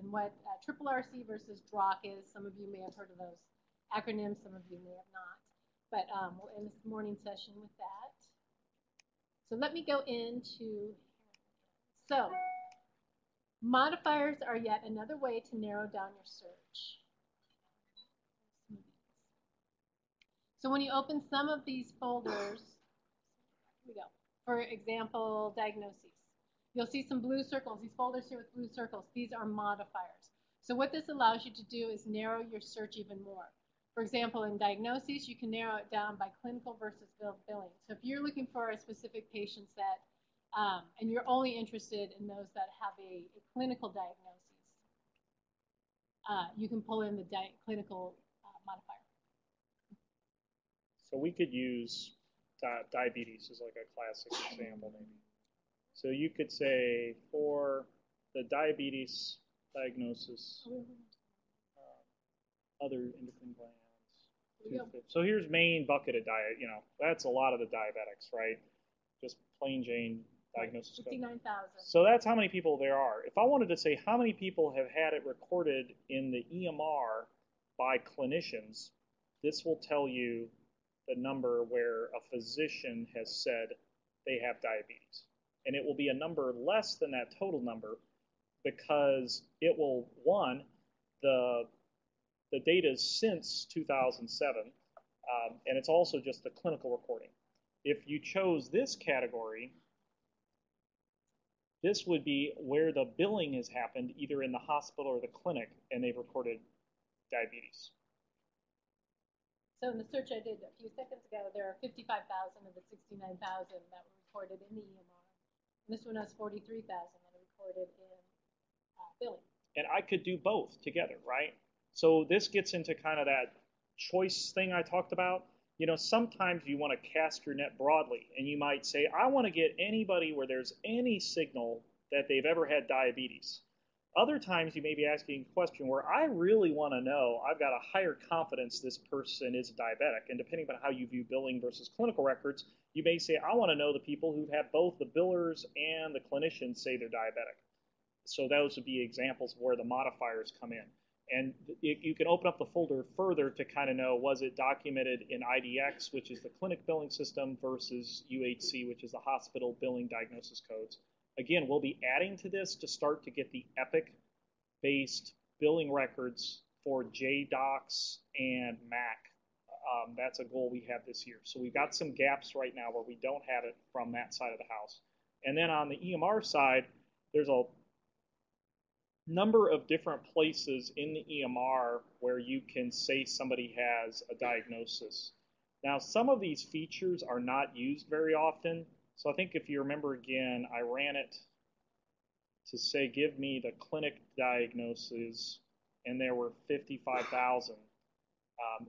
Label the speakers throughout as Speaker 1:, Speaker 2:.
Speaker 1: and what triple RC versus DROC is. Some of you may have heard of those acronyms, some of you may have not. But we'll end this morning session with that. So let me go into, so modifiers are yet another way to narrow down your search. So when you open some of these folders, here we go. For example, diagnoses. You'll see some blue circles. These folders here with blue circles, these are modifiers. So what this allows you to do is narrow your search even more. For example, in diagnoses, you can narrow it down by clinical versus billing. So if you're looking for a specific patient set, and you're only interested in those that have a clinical diagnosis, you can pull in the clinical modifier.
Speaker 2: So we could use diabetes as like a classic example, maybe. So you could say for the diabetes diagnosis, other endocrine glands. So here's main bucket of diet. That's a lot of the diabetics, right? Just plain Jane diagnosis.
Speaker 1: 59,000.
Speaker 2: So that's how many people there are. If I wanted to say how many people have had it recorded in the EMR by clinicians, this will tell you the number where a physician has said they have diabetes. And it will be a number less than that total number because it will, one, the data is since 2007, and it's also just the clinical reporting. If you chose this category, this would be where the billing has happened, either in the hospital or the clinic, and they've reported diabetes.
Speaker 1: So in the search I did a few seconds ago, there are 55,000 of the 69,000 that were recorded in the EMR. And this one has 43,000 that are recorded in billing.
Speaker 2: And I could do both together, right? So this gets into kind of that choice thing I talked about. Sometimes you want to cast your net broadly, and you might say, I want to get anybody where there's any signal that they've ever had diabetes. Other times you may be asking a question where I really want to know, I've got a higher confidence this person is diabetic. And depending on how you view billing versus clinical records, you may say, I want to know the people who've had both the billers and the clinicians say they're diabetic. So those would be examples of where the modifiers come in. And you can open up the folder further to kind of know, was it documented in IDX, which is the clinic billing system, versus UHC, which is the hospital billing diagnosis codes. Again, we'll be adding to this to start to get the Epic-based billing records for JDocs and MAC. That's a goal we have this year. So we've got some gaps right now where we don't have it from that side of the house. And then on the EMR side, there's a number of different places in the EMR where you can say somebody has a diagnosis. Now, some of these features are not used very often. So I think if you remember again, I ran it to say, give me the clinic diagnoses, and there were 55,000.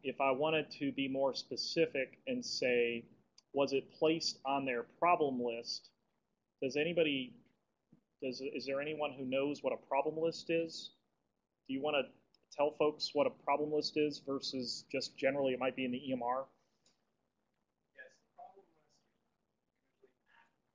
Speaker 2: If I wanted to be more specific and say, was it placed on their problem list? Is there anyone who knows what a problem list is? Do you want to tell folks what a problem list is versus just generally it might be in the EMR?
Speaker 3: Yes, the problem list usually active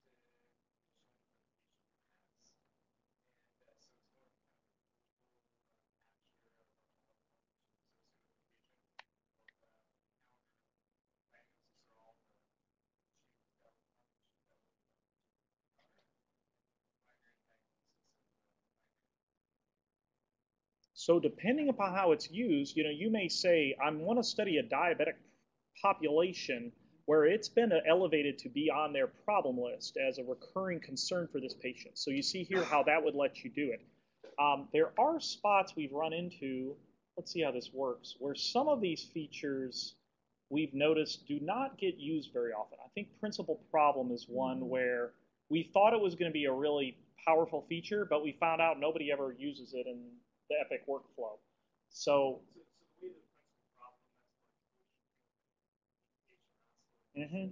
Speaker 2: So depending upon how it's used, you may say, I want to study a diabetic population where it's been elevated to be on their problem list as a recurring concern for this patient. So you see here how that would let you do it. There are spots we've run into, let's see how this works, where some of these features we've noticed do not get used very often. I think principal problem is one where we thought it was going to be a really powerful feature, but we found out nobody ever uses it in the Epic workflow. So
Speaker 3: the way the principal problem, that's
Speaker 2: mm-hmm.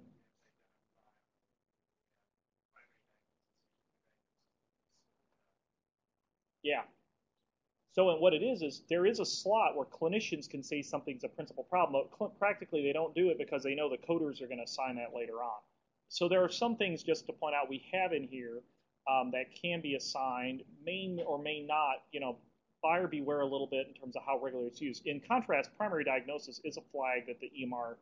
Speaker 2: Yeah. So what it is there is a slot where clinicians can say something's a principal problem, but practically they don't do it because they know the coders are going to assign that later on. So there are some things, just to point out, we have in here that can be assigned, may or may not, buyer beware a little bit in terms of how regularly it's used. In contrast, primary diagnosis is a flag that the EMR,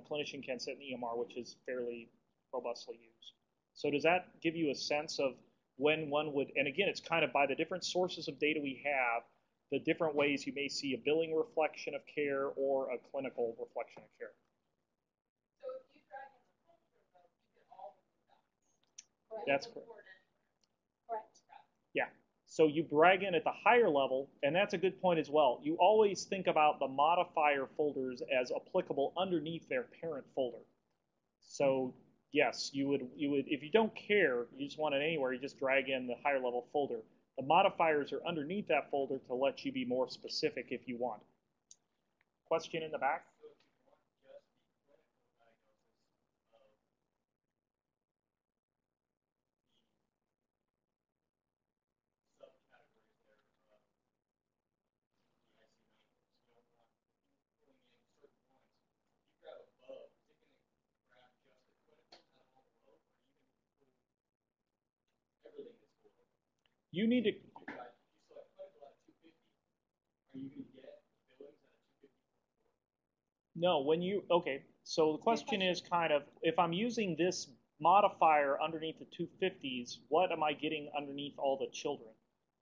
Speaker 2: clinician can set in the EMR, which is fairly robustly used. So does that give you a sense of when one would, and again, it's kind of by the different sources of data we have, the different ways you may see a billing reflection of care or a clinical reflection of care.
Speaker 4: So if you drag in the filter, though, you get all the dots.
Speaker 1: Correct.
Speaker 2: That's correct.
Speaker 1: Correct.
Speaker 2: Yeah. So you brag in at the higher level, and that's a good point as well. You always think about the modifier folders as applicable underneath their parent folder. So yes, you would if you don't care, you just want it anywhere, you just drag in the higher level folder. The modifiers are underneath that folder to let you be more specific if you want. Question in the back?
Speaker 3: So if you want just the clinical diagnosis of the subcategories there of the IC90s, you don't want, if you're pulling in certain ones, if you grab above, is it going to grab just the clinical out of all below, or are you going to pull everything that's below?
Speaker 2: You need to.
Speaker 3: If you select clinical out of 250, are you going to get billings out of 250?
Speaker 2: No, okay, so the question is kind of, if I'm using this modifier underneath the 250s, what am I getting underneath all the children,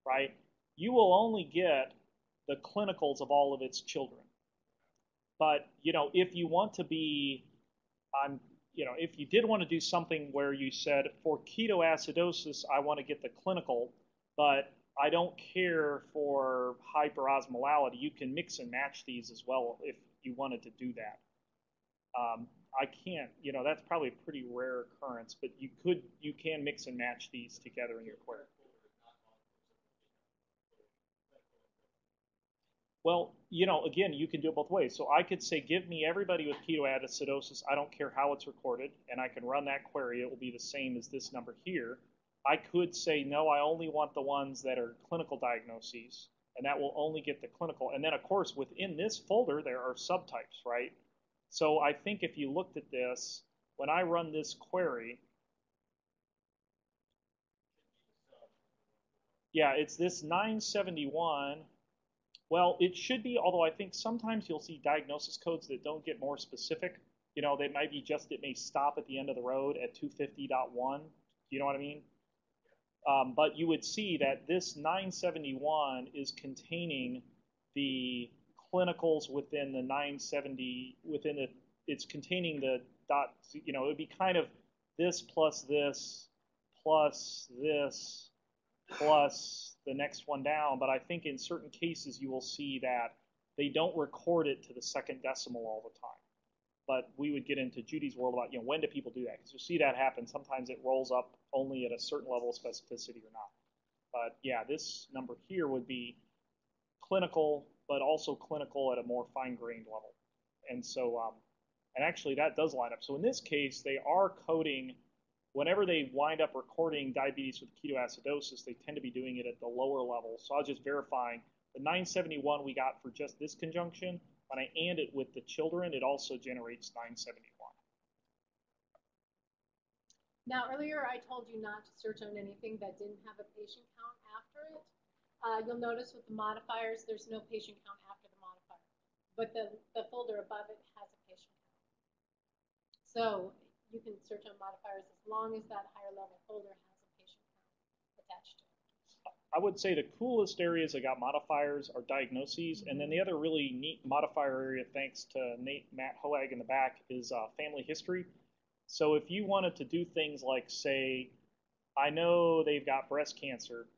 Speaker 2: right? You will only get the clinicals of all of its children. But, if you want to be, if you did want to do something where you said, for ketoacidosis, I want to get the clinical, but I don't care for hyperosmolality, you can mix and match these as well if you wanted to do that. I can't, that's probably a pretty rare occurrence, but you can mix and match these together in your query. Well, again, you can do it both ways. So I could say, give me everybody with ketoacidosis. I don't care how it's recorded, and I can run that query. It will be the same as this number here. I could say, no, I only want the ones that are clinical diagnoses, and that will only get the clinical. And then, of course, within this folder, there are subtypes, right? So I think if you looked at this, when I run this query, yeah, it's this 971. Well, it should be, although I think sometimes you'll see diagnosis codes that don't get more specific. They might be just, it may stop at the end of the road at 250.1. You know what I mean? But you would see that this 971 is containing the clinicals within the 970, it's containing the dot, it would be kind of this plus this plus this plus the next one down. But I think in certain cases you will see that they don't record it to the second decimal all the time. But we would get into Judy's world about, when do people do that? Because you see that happen. Sometimes it rolls up only at a certain level of specificity or not. But yeah, this number here would be clinical, but also clinical at a more fine-grained level. And so, and actually that does line up. So in this case, they are coding, whenever they wind up recording diabetes with ketoacidosis, they tend to be doing it at the lower level. So I'll just verify the 971 we got for just this conjunction. When I AND it with the children, it also generates 971.
Speaker 1: Now, earlier I told you not to search on anything that didn't have a patient count after it. You'll notice with the modifiers, there's no patient count after the modifier, but the folder above it has a patient count. So you can search on modifiers as long as that higher level folder has a patient count attached to it.
Speaker 2: I would say the coolest areas that got modifiers are diagnoses, and then the other really neat modifier area, thanks to Matt Hoag in the back, is family history. So if you wanted to do things like, say, I know they've got breast cancer,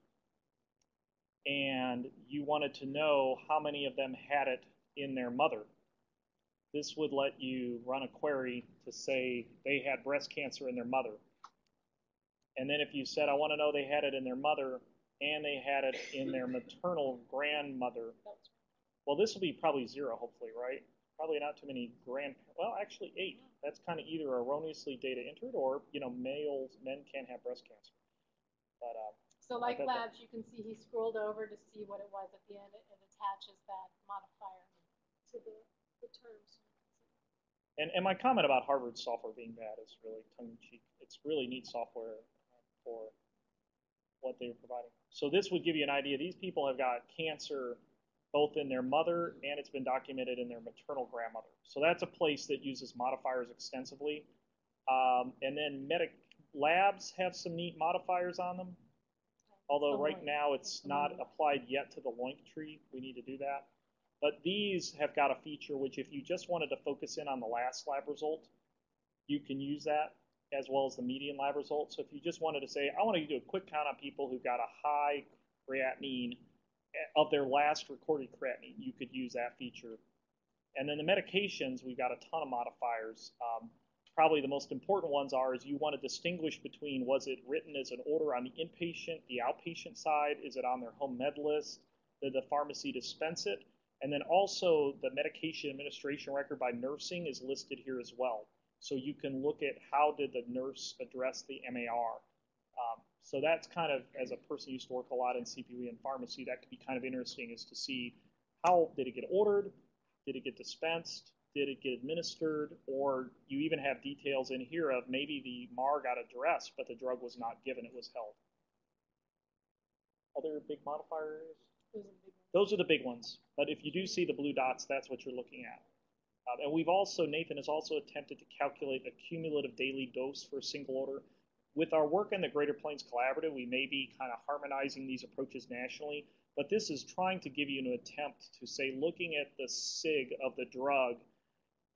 Speaker 2: and you wanted to know how many of them had it in their mother, this would let you run a query to say they had breast cancer in their mother. And then if you said, I want to know they had it in their mother, and they had it in their maternal grandmother. Well, this will be probably 0, hopefully, right? Probably not too many well, actually 8. That's kind of either erroneously data entered or, men can have breast cancer. But
Speaker 1: so like labs, you can see he scrolled over to see what it was at the end. It attaches that modifier to the terms.
Speaker 2: And my comment about Harvard software being bad is really tongue-in-cheek. It's really neat software for what they were providing. So this would give you an idea. These people have got cancer both in their mother and it's been documented in their maternal grandmother. So that's a place that uses modifiers extensively. And then labs have some neat modifiers on them. Although right now it's not applied yet to the link tree. We need to do that. But these have got a feature which if you just wanted to focus in on the last lab result, you can use that as well as the median lab result. So if you just wanted to say, I want to do a quick count on people who got a high creatinine of their last recorded creatinine, you could use that feature. And then the medications, we've got a ton of modifiers. Probably the most important ones is you want to distinguish between was it written as an order on the inpatient, the outpatient side, is it on their home med list, did the pharmacy dispense it, and then also the medication administration record by nursing is listed here as well. So you can look at how did the nurse address the MAR. So that's kind of, as a person who used to work a lot in CPE and pharmacy, that could be kind of interesting is to see how did it get ordered, did it get dispensed, did it get administered, or you even have details in here of maybe the MAR got addressed, but the drug was not given, it was held. Other big modifier areas? Those are the big ones. But if you do see the blue dots, that's what you're looking at. And we've also, Nathan has also attempted to calculate a cumulative daily dose for a single order. With our work in the Greater Plains Collaborative, we may be kind of harmonizing these approaches nationally, but this is trying to give you an attempt to say, looking at the SIG of the drug,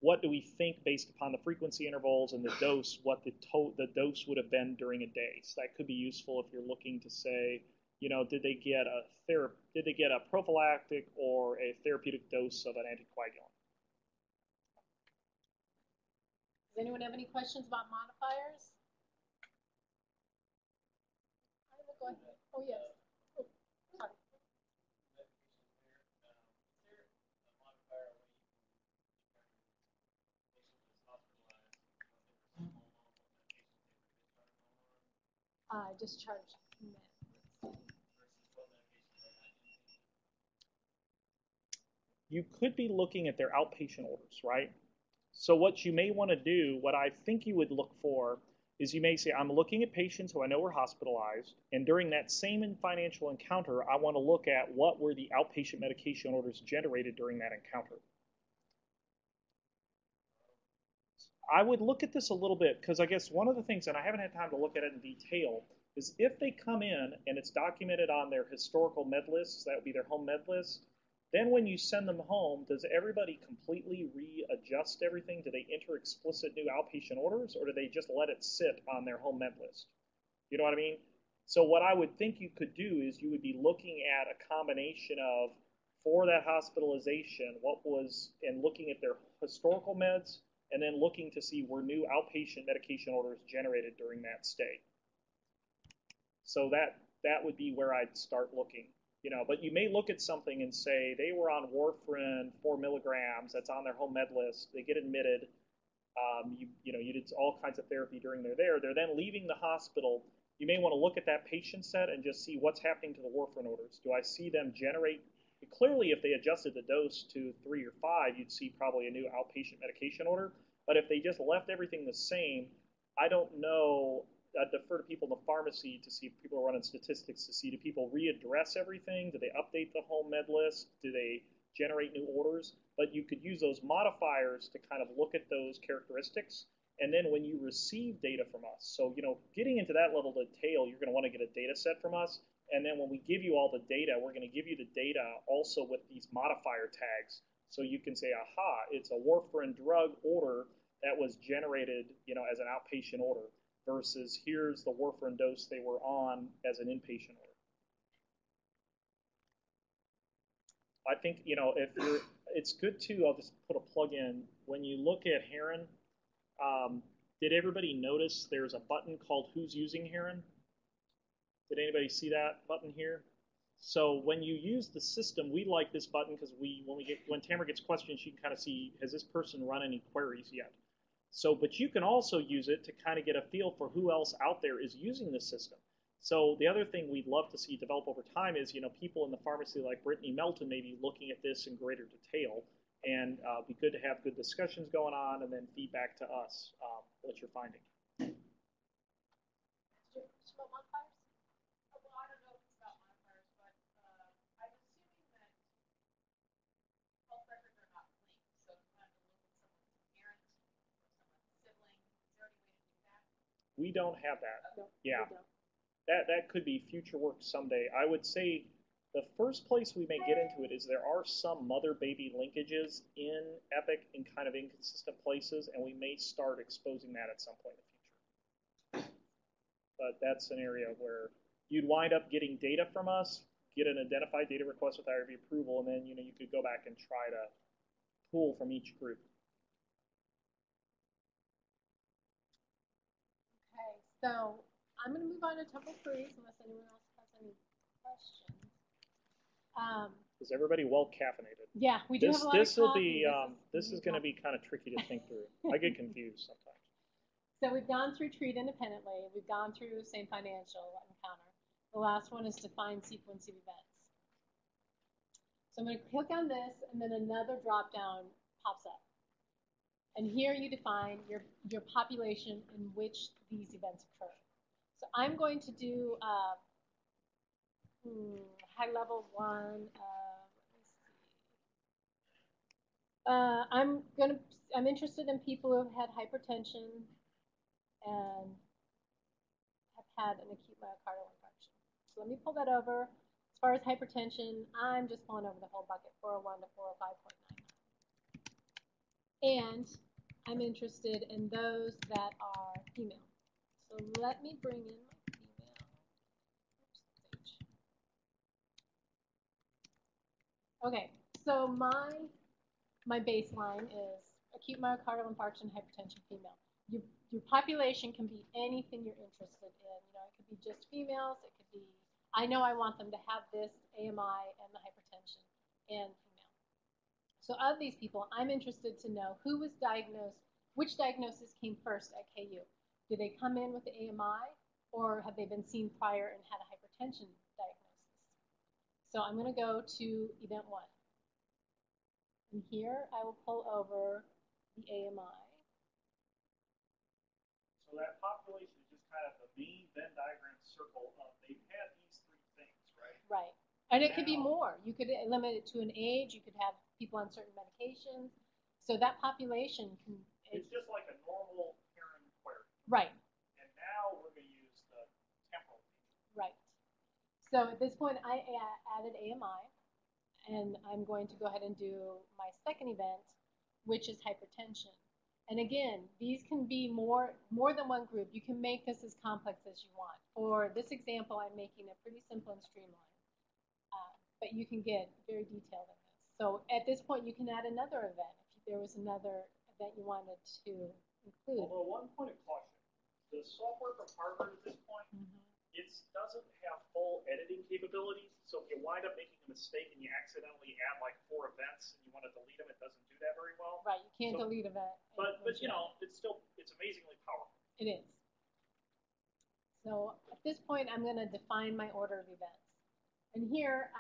Speaker 2: what do we think based upon the frequency intervals and the dose, what the dose would have been during a day. So that could be useful if you're looking to say, you know, did they get a prophylactic or a therapeutic dose of an anticoagulant?
Speaker 1: Does anyone have any questions about modifiers? Go ahead. Oh, yes. Oh, sorry. Discharge.
Speaker 2: You could be looking at their outpatient orders, right? So what you may want to do, what I think you would look for, is you may say, I'm looking at patients who I know were hospitalized, and during that same financial encounter, I want to look at what were the outpatient medication orders generated during that encounter. I would look at this a little bit, because I guess one of the things, and I haven't had time to look at it in detail, is if they come in and it's documented on their historical med lists, that would be their home med list, then when you send them home, does everybody completely readjust everything? Do they enter explicit new outpatient orders, or do they just let it sit on their home med list? You know what I mean? So what I would think you could do is you would be looking at a combination of, for that hospitalization, and looking at their historical meds, and then looking to see were new outpatient medication orders generated during that stay. So that would be where I'd start looking. You know, but you may look at something and say they were on warfarin 4 milligrams. That's on their home med list. They get admitted. You did all kinds of therapy during they're then leaving the hospital. You may want to look at that patient set and just see what's happening to the warfarin orders. Do I see them generate? Clearly, if they adjusted the dose to 3 or 5, you'd see probably a new outpatient medication order. But if they just left everything the same, I don't know. I'd defer to people in the pharmacy to see if people are running statistics to see, do people readdress everything? Do they update the home med list? Do they generate new orders? But you could use those modifiers to kind of look at those characteristics. And then when you receive data from us, so, getting into that level of detail, you're going to want to get a data set from us. And then when we give you all the data, we're going to give you the data also with these modifier tags. So you can say, aha, it's a warfarin drug order that was generated, as an outpatient order, versus here's the warfarin dose they were on as an inpatient order. I think, it's good to, I'll just put a plug in. When you look at HERON, did everybody notice there's a button called Who's Using HERON? Did anybody see that button here? So when you use the system, we like this button because when Tamara gets questions, she can kind of see, has this person run any queries yet? So, but you can also use it to kind of get a feel for who else out there is using this system. So the other thing we'd love to see develop over time is, people in the pharmacy like Brittany Melton may be looking at this in greater detail, and it'd be good to have good discussions going on and then feedback to us what you're finding.
Speaker 4: Well, I
Speaker 2: We don't have that.
Speaker 1: No,
Speaker 2: Yeah,
Speaker 1: we don't.
Speaker 2: that could be future work someday. I would say the first place we may get into it is there are some mother-baby linkages in Epic in kind of inconsistent places, and we may start exposing that at some point in the future. But that's an area where you'd wind up getting data from us, get an identified data request with IRB approval, and then you could go back and try to pull from each group.
Speaker 1: Okay, so I'm going to move on to tuple freeze unless anyone else has any questions.
Speaker 2: Is everybody well caffeinated?
Speaker 1: Yeah, we do have a lot
Speaker 2: This
Speaker 1: of
Speaker 2: will
Speaker 1: coffee.
Speaker 2: be this is going to be kind of tricky to think through. I get confused sometimes.
Speaker 1: So we've gone through treat independently. We've gone through same financial encounter. The last one is define sequence of events. So I'm going to click on this, and then another drop down pops up. And here you define your population in which these events occur. So I'm going to do high level one. I'm interested in people who have had hypertension and have had an acute myocardial infarction. So let me pull that over. As far as hypertension, I'm just pulling over the whole bucket, 401 to 405.9. And I'm interested in those that are female. So let me bring in my female. Okay, so my baseline is acute myocardial infarction, hypertension, female. Your population can be anything you're interested in. It could be just females. It could be, I know I want them to have this AMI and the hypertension and female. So of these people, I'm interested to know who was diagnosed, which diagnosis came first at KU. Did they come in with the AMI, or have they been seen prior and had a hypertension diagnosis? So I'm going to go to event 1. And here I will pull over the AMI.
Speaker 2: So that population is just kind of the main Venn diagram circle of they've had these 3 things, right?
Speaker 1: Right. And it could be more. You could limit it to an age. You could have people on certain medications. So that population can...
Speaker 2: It's just like a normal HERON query.
Speaker 1: Right.
Speaker 2: And now we're going to use the temporal feature.
Speaker 1: Right. So at this point, I added AMI. And I'm going to go ahead and do my second event, which is hypertension. And again, these can be more than one group. You can make this as complex as you want. For this example, I'm making it pretty simple and streamlined. But you can get very detailed in this. So at this point, you can add another event if there was another event you wanted to include.
Speaker 2: Although one point of caution, the software from Harvard at this point, it doesn't have full editing capabilities. So if you wind up making a mistake and you accidentally add like 4 events and you want to delete them, it doesn't do that very well.
Speaker 1: Right, you can't delete event.
Speaker 2: But it's amazingly powerful.
Speaker 1: It is. So at this point, I'm going to define my order of events. And here,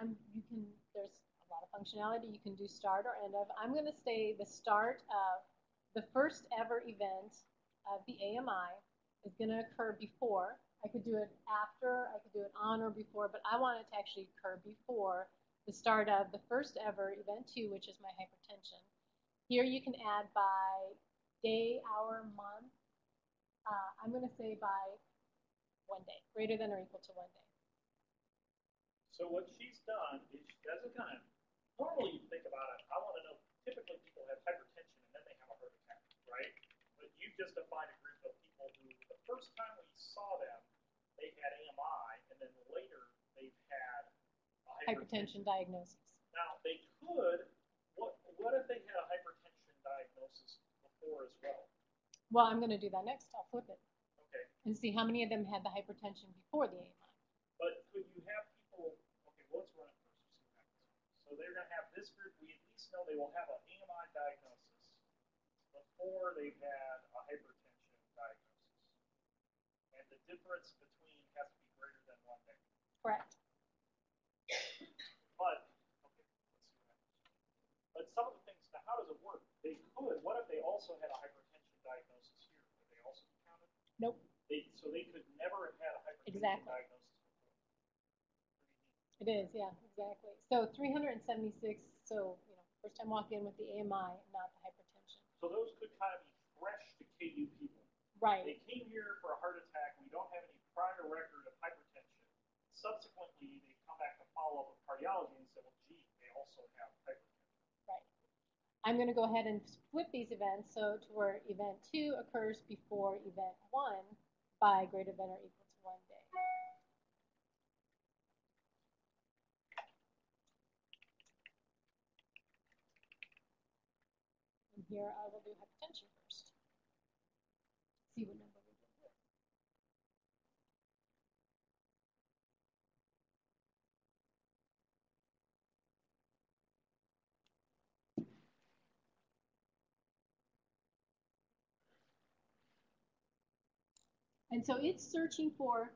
Speaker 1: there's a lot of functionality. You can do start or end of. I'm going to say the start of the first ever event of the AMI is going to occur before. I could do it after, I could do it on or before, but I want it to actually occur before the start of the first ever event 2, which is my hypertension. Here you can add by day, hour, month. I'm going to say by 1 day, greater than or equal to 1 day.
Speaker 2: So what she's done is she doesn't kind of, normally you think about it, I want to know, typically people have hypertension and then they have a heart attack, right? But you've just defined a group of people who, the first time we saw them, they had AMI, and then later they've had a
Speaker 1: hypertension diagnosis.
Speaker 2: Now, they could, what if they had a hypertension diagnosis before as well?
Speaker 1: Well, I'm going to do that next. I'll flip it.
Speaker 2: Okay.
Speaker 1: And see how many of them had the hypertension before the AMI.
Speaker 2: But could you have people, okay, well, let's run it first. See what happens. So they're going to have this group, we at least know they will have an AMI diagnosis before they've had a hypertension diagnosis. And the difference between has to be greater than 1 day.
Speaker 1: Correct.
Speaker 2: But, okay, let's see what happens. But some of the things, now how does it work? They could, what if they also had a hypertension diagnosis here? Would they also be counted?
Speaker 1: Nope.
Speaker 2: So they could never have had a hypertension diagnosis before.
Speaker 1: It is, yeah, exactly. So 376, so, first time walk in with the AMI, not the hypertension.
Speaker 2: So those could kind of be fresh to KU people.
Speaker 1: Right.
Speaker 2: They came here for a heart attack. We don't have any prior record of hypertension. Subsequently, they come back to follow up with cardiology and say, well, gee, they also have hypertension.
Speaker 1: Right. I'm going to go ahead and flip these events so to where event 2 occurs before event 1 by greater than or equal to 1 day. And here I will do hypertension first. See what number we get here. And so it's searching for,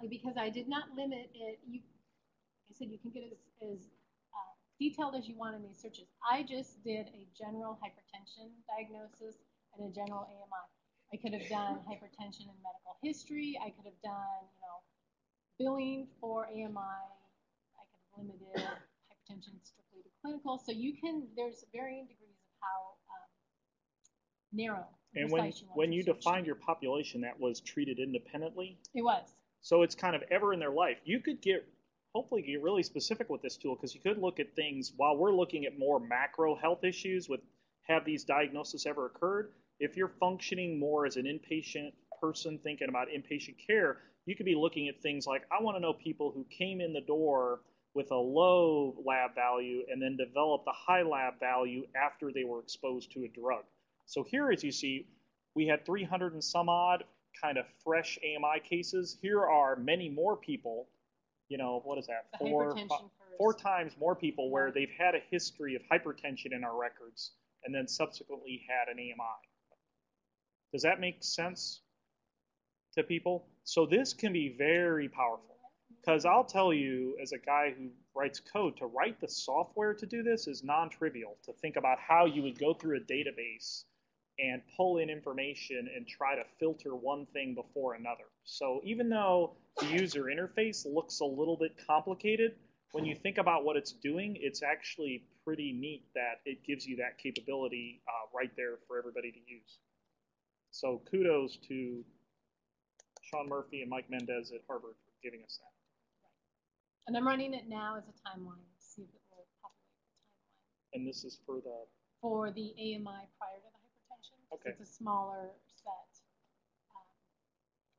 Speaker 1: because I did not limit it, like I said, you can get as detailed as you want in these searches. I just did a general hypertension diagnosis and a general AMI. I could have done hypertension and medical history. I could have done, billing for AMI. I could have limited hypertension strictly to clinical. So there's varying degrees of how narrow.
Speaker 2: And when you defined your population, that was treated independently?
Speaker 1: It was.
Speaker 2: So it's kind of ever in their life. You could hopefully get really specific with this tool, because you could look at things while we're looking at more macro health issues with have these diagnoses ever occurred. If you're functioning more as an inpatient person thinking about inpatient care, you could be looking at things like, I want to know people who came in the door with a low lab value and then developed a high lab value after they were exposed to a drug. So here, as you see, we had 300 and some odd kind of fresh AMI cases. Here are many more people, what is that? Four times more people where they've had a history of hypertension in our records and then subsequently had an AMI. Does that make sense to people? So this can be very powerful, because I'll tell you, as a guy who writes code, to write the software to do this is non-trivial. To think about how you would go through a database and pull in information and try to filter one thing before another. So even though the user interface looks a little bit complicated, when you think about what it's doing, it's actually pretty neat that it gives you that capability right there for everybody to use. So kudos to Sean Murphy and Mike Mendez at Harvard for giving us that.
Speaker 1: And I'm running it now as a timeline to see if it will populate the timeline.
Speaker 2: And this is for the
Speaker 1: AMI prior to the hypertension.
Speaker 2: Okay.
Speaker 1: It's a smaller set.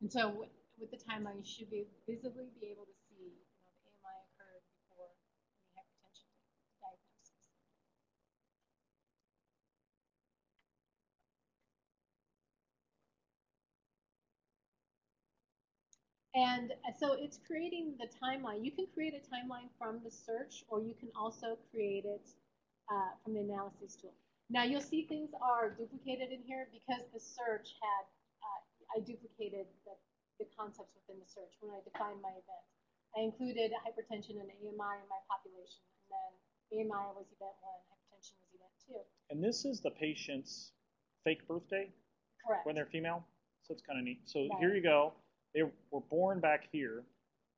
Speaker 1: And so with the timeline, you should visibly be able to see, the AMI occurred before any hypertension diagnosis. And so it's creating the timeline. You can create a timeline from the search, or you can also create it from the analysis tool. Now you'll see things are duplicated in here because the search had, I duplicated the concepts within the search when I defined my event. I included hypertension and AMI in my population, and then AMI was event 1, hypertension was event 2.
Speaker 2: And this is the patient's fake birthday?
Speaker 1: Correct.
Speaker 2: When they're female? So it's kind of neat. So
Speaker 1: right.
Speaker 2: Here you go. They were born back here,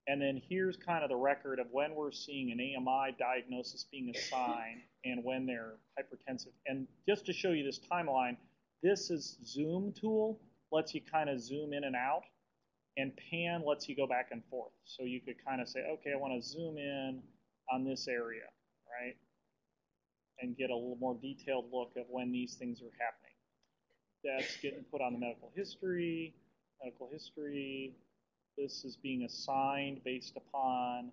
Speaker 2: and then here's kind of the record of when we're seeing an AMI diagnosis being assigned and when they're hypertensive. And just to show you this timeline, this is Zoom tool, lets you kind of zoom in and out, and pan lets you go back and forth. So you could kind of say, okay, I want to zoom in on this area, right? And get a little more detailed look at when these things are happening. That's getting put on the medical history. This is being assigned based upon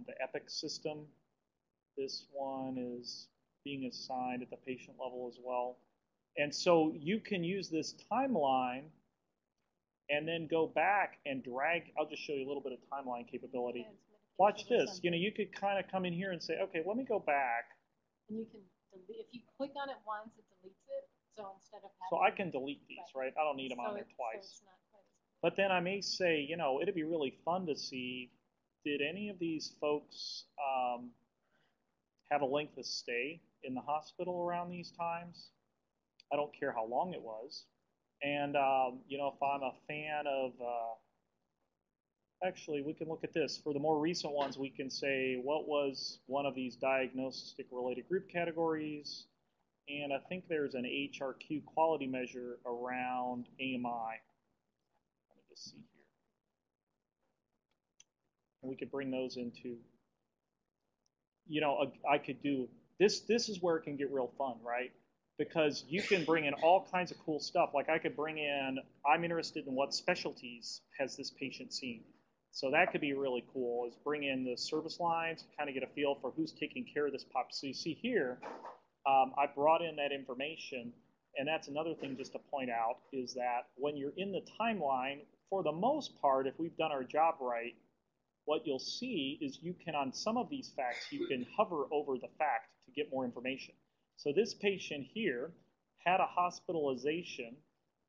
Speaker 2: the EPIC system. This one is being assigned at the patient level as well. And so you can use this timeline and then go back and drag. I'll just show you a little bit of timeline capability. Watch this. You could kind of come in here and say, okay, let me go back.
Speaker 1: And you can delete, if you click on it once, it deletes it. So instead of
Speaker 2: having, so I can delete these, right? I don't need them on there twice.
Speaker 1: So it's not quite as
Speaker 2: but then I may say, it'd be really fun to see, did any of these folks have a length of stay in the hospital around these times? I don't care how long it was. And, if I'm a fan of, actually, we can look at this. For the more recent ones, we can say, what was one of these diagnostic-related group categories? and I think there's an HRQ quality measure around AMI. Let me just see here. And we could bring those into, I could do this. This is where it can get real fun, right? Because you can bring in all kinds of cool stuff. Like I could bring in, I'm interested in what specialties has this patient seen. So that could be really cool, is bring in the service lines, kind of get a feel for who's taking care of this pop. So you see here, I brought in that information, and that's another thing just to point out, is that when you're in the timeline, for the most part, if we've done our job right, what you'll see is you can, on some of these facts, you can hover over the fact to get more information. So this patient here had a hospitalization.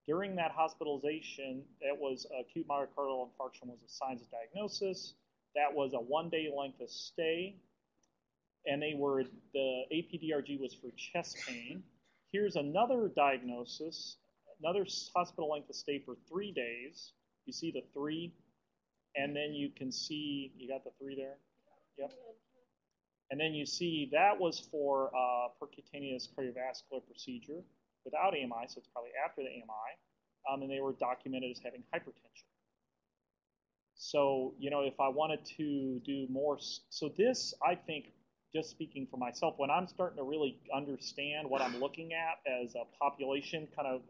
Speaker 2: During that hospitalization, that was acute myocardial infarction was assigned as diagnosis. That was a 1-day length of stay, and the APDRG was for chest pain. Here's another diagnosis, another hospital length of stay for 3 days. You see the 3, and then you can see, you got the 3 there? Yep. And then you see that was for percutaneous cardiovascular procedure without AMI, so it's probably after the AMI, and they were documented as having hypertension. So, if I wanted to do more, so this, I think, just speaking for myself, when I'm starting to really understand what I'm looking at as a population, kind of,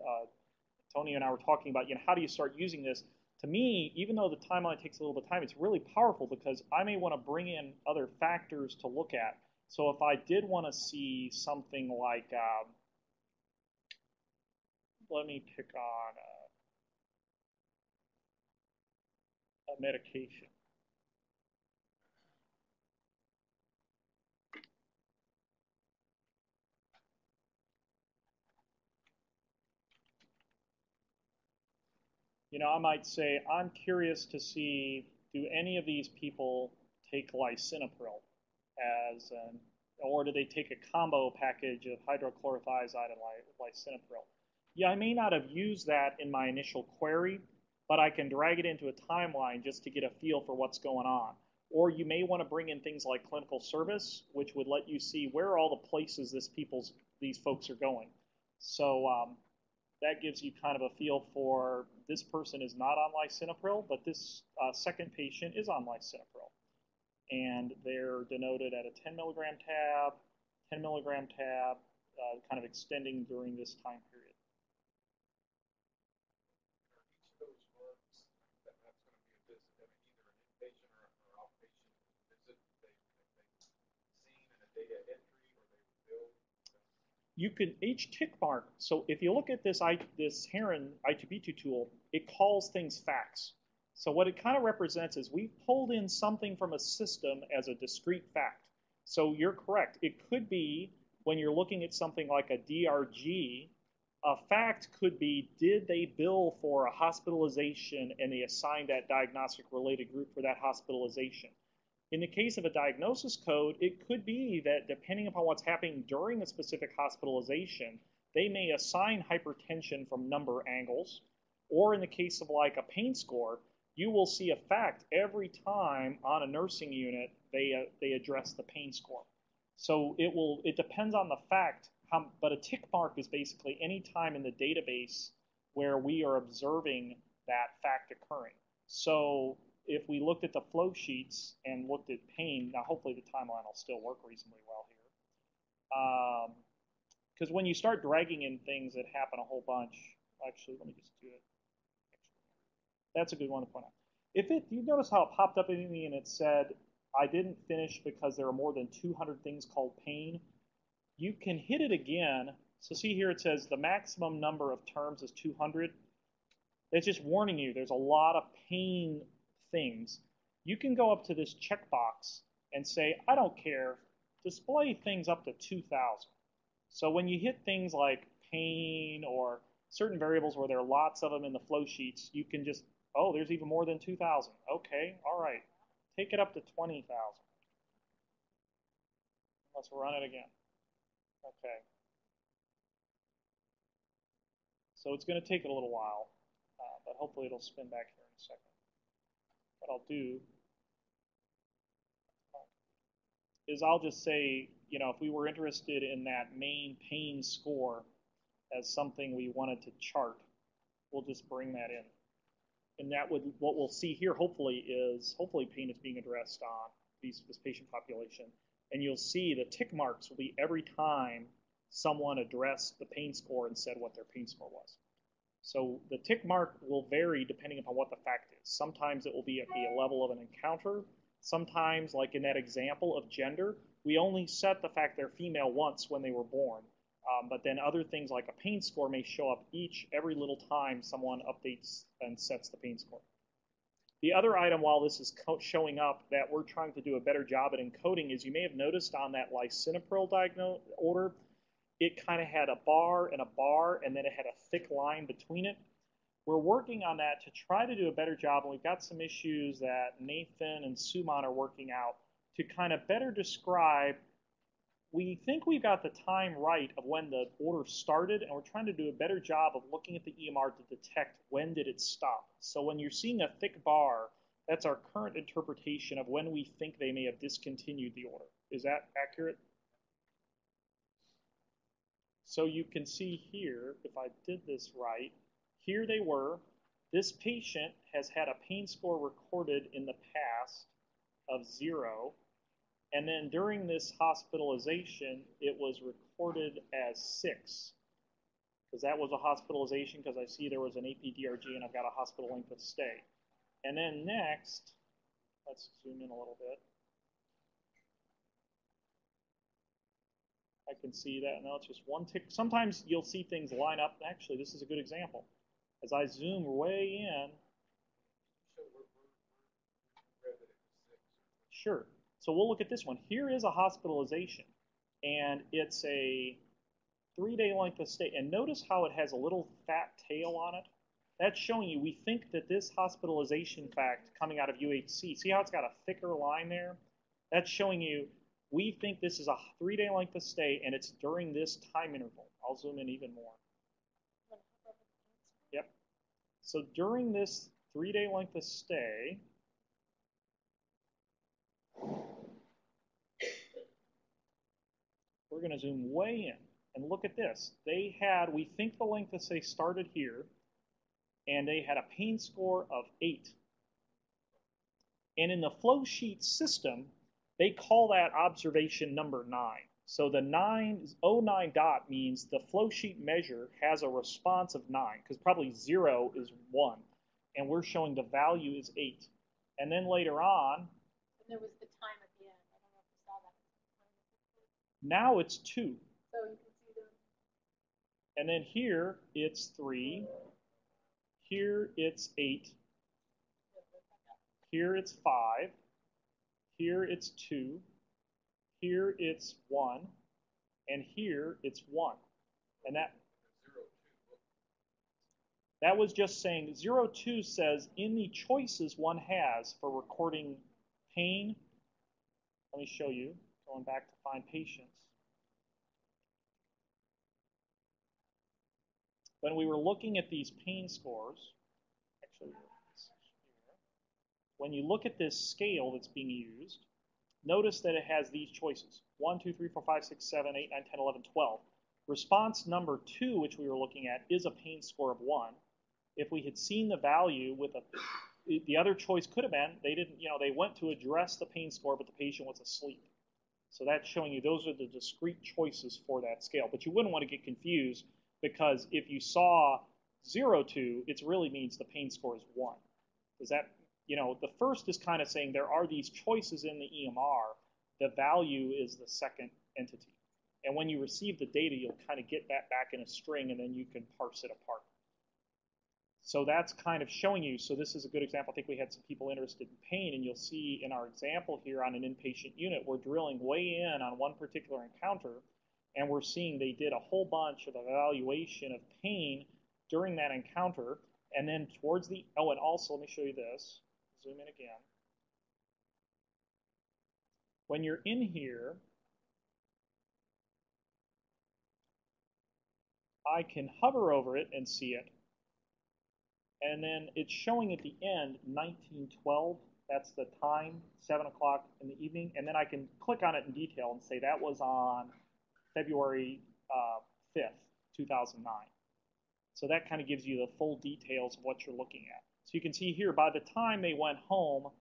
Speaker 2: Tony and I were talking about, how do you start using this? To me, even though the timeline takes a little bit of time, it's really powerful because I may want to bring in other factors to look at. So if I did want to see something like, let me pick on a medication. I might say, I'm curious to see, do any of these people take lisinopril or do they take a combo package of hydrochlorothiazide and lisinopril? Yeah, I may not have used that in my initial query, but I can drag it into a timeline just to get a feel for what's going on. Or you may want to bring in things like clinical service, which would let you see where are all the places these folks are going. So that gives you kind of a feel for this person is not on lisinopril, but this second patient is on lisinopril. And they're denoted at a 10 milligram tab, 10 milligram tab, kind of extending during this time period.
Speaker 3: Each of those drugs, that's going to be a visit. I mean, either an inpatient or outpatient visit. They've seen in a data entry, or they would build.
Speaker 2: You can each tick mark. So if you look at this HERON I2B2 tool, it calls things facts. So what it kind of represents is we've pulled in something from a system as a discrete fact. So you're correct. It could be when you're looking at something like a DRG, a fact could be, did they bill for a hospitalization and they assigned that diagnostic related group for that hospitalization? In the case of a diagnosis code, it could be that depending upon what's happening during a specific hospitalization, they may assign hypertension from number angles. Or in the case of like a pain score, you will see a fact every time on a nursing unit they address the pain score. So it depends on the fact, but a tick mark is basically any time in the database where we are observing that fact occurring. So if we looked at the flow sheets and looked at pain, now hopefully the timeline will still work reasonably well here. Because when you start dragging in things that happen a whole bunch, actually, let me just do it. That's a good one to point out. You notice how it popped up in me and it said, I didn't finish because there are more than 200 things called pain. You can hit it again. So see here it says the maximum number of terms is 200. It's just warning you there's a lot of pain things. You can go up to this checkbox and say, I don't care, display things up to 2,000. So when you hit things like pain or certain variables where there are lots of them in the flow sheets, you can just, oh, there's even more than 2,000. Okay, all right. Take it up to 20,000. Let's run it again. Okay. So it's going to take a little while, but hopefully it'll spin back here in a second. What I'll do is I'll just say, if we were interested in that main pain score as something we wanted to chart, we'll just bring that in. And that would, what we'll see here, hopefully pain is being addressed on this patient population. And you'll see the tick marks will be every time someone addressed the pain score and said what their pain score was. So the tick mark will vary depending upon what the fact is. Sometimes it will be at the level of an encounter. Sometimes, like in that example of gender, we only set the fact they're female once when they were born. But then other things like a pain score may show up every little time someone updates and sets the pain score. The other item while this is showing up that we're trying to do a better job at encoding is you may have noticed on that lisinopril order, it kind of had a bar, and then it had a thick line between it. We're working on that to try to do a better job, and we've got some issues that Nathan and Suman are working out to kind of better describe. We think we've got the time right of when the order started, and we're trying to do a better job of looking at the EMR to detect when did it stop. So when you're seeing a thick bar, that's our current interpretation of when we think they may have discontinued the order. Is that accurate? So you can see here, if I did this right, here they were. This patient has had a pain score recorded in the past of 0. And then during this hospitalization, it was recorded as 6. Because that was a hospitalization, because I see there was an APDRG and I've got a hospital length of stay. And then next, let's zoom in a little bit. I can see that. Now it's just one tick. Sometimes you'll see things line up. Actually, this is a good example. As I zoom way in. Sure. So we'll look at this one. Here is a hospitalization, and it's a 3-day length of stay. And notice how it has a little fat tail on it. That's showing you we think that this hospitalization fact coming out of UHC, see how it's got a thicker line there? That's showing you we think this is a 3-day length of stay, and it's during this time interval. I'll zoom in even more. Yep. So during this 3-day length of stay, we're going to zoom way in and look at this. They had, we think the length of stay started here, and they had a pain score of 8. And in the flow sheet system, they call that observation number 9. So the 09 dot means the flow sheet measure has a response of 9, because probably 0 is 1, and we're showing the value is 8. And then later on,
Speaker 1: and there was the time at the end. I don't know if you saw that.
Speaker 2: Now it's 2.
Speaker 1: So you can see them.
Speaker 2: And then here it's 3. Here it's 8. Here it's 5. Here it's 2. Here it's 1. And here it's 1. And that was just saying 02 says in the choices one has for recording pain. Let me show you. Going back to find patients. When we were looking at these pain scores, actually, when you look at this scale that's being used, notice that it has these choices. 1, 2, 3, 4, 5, 6, 7, 8, 9, 10, 11, 12. Response number 2, which we were looking at, is a pain score of 1. If we had seen the value with the other choice could have been, they didn't, they went to address the pain score, but the patient was asleep. So that's showing you those are the discrete choices for that scale. But you wouldn't want to get confused, because if you saw 02, it really means the pain score is 1. Does that, the first is kind of saying there are these choices in the EMR. The value is the second entity. And when you receive the data, you'll kind of get that back in a string, and then you can parse it apart. So that's kind of showing you, so this is a good example. I think we had some people interested in pain, and you'll see in our example here on an inpatient unit, we're drilling way in on one particular encounter, and we're seeing they did a whole bunch of evaluation of pain during that encounter, and then towards the, and also let me show you this, zoom in again. When you're in here, I can hover over it and see it. And then it's showing at the end 1912. That's the time, 7 o'clock in the evening, and then I can click on it in detail and say that was on February 5th, 2009. So that kind of gives you the full details of what you're looking at. So you can see here, by the time they went home,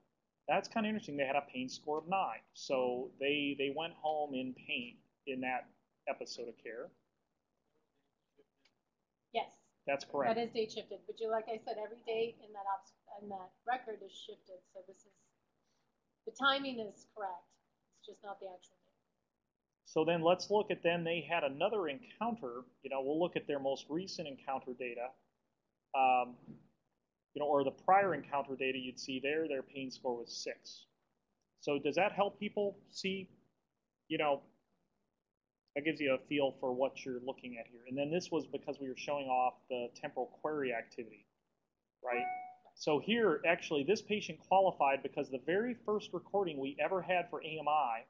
Speaker 2: that's kind of interesting. They had a pain score of 9. So they went home in pain in that episode of care.
Speaker 1: Yes.
Speaker 2: That's correct.
Speaker 1: That is date shifted, but like I said, every date in that record is shifted. So the timing is correct. It's just not the actual date.
Speaker 2: So then let's look at then they had another encounter. We'll look at their most recent encounter data. Or the prior encounter data you'd see there, their pain score was 6. So does that help people see, that gives you a feel for what you're looking at here. And then this was because we were showing off the temporal query activity, right? So here, actually, this patient qualified because the very first recording we ever had for AMI